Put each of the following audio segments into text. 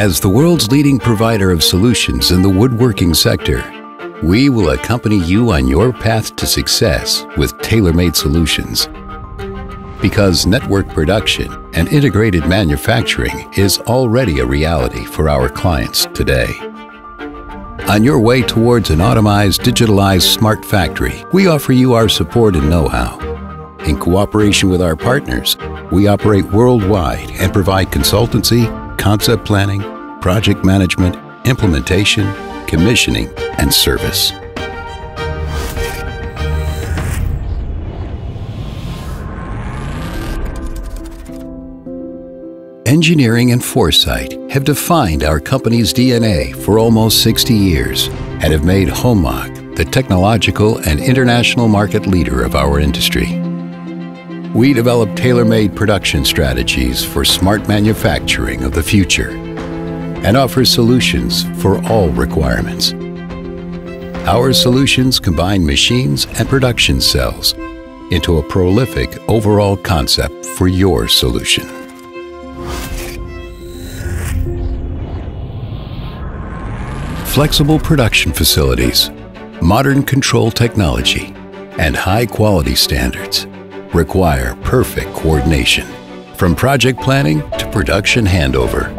As the world's leading provider of solutions in the woodworking sector, we will accompany you on your path to success with tailor-made solutions. Because network production and integrated manufacturing is already a reality for our clients today. On your way towards an automised, digitalized smart factory, we offer you our support and know-how. In cooperation with our partners, we operate worldwide and provide consultancy, concept planning, project management, implementation, commissioning, and service. Engineering and foresight have defined our company's DNA for almost 60 years and have made HOMAG the technological and international market leader of our industry. We develop tailor-made production strategies for smart manufacturing of the future and offer solutions for all requirements. Our solutions combine machines and production cells into a prolific overall concept for your solution. Flexible production facilities, modern control technology, and high-quality standards require perfect coordination, from project planning to production handover.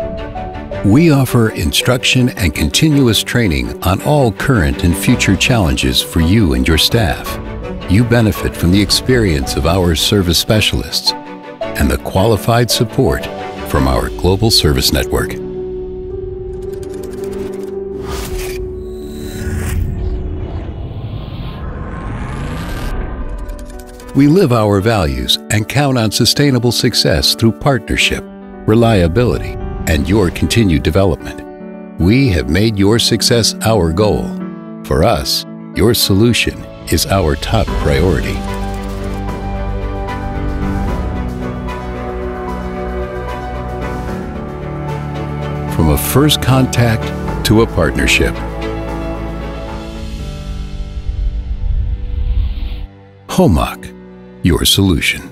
We offer instruction and continuous training on all current and future challenges for you and your staff. You benefit from the experience of our service specialists and the qualified support from our global service network. We live our values and count on sustainable success through partnership, reliability, and your continued development. We have made your success our goal. For us, your solution is our top priority. From a first contact to a partnership, HOMAG, your solution.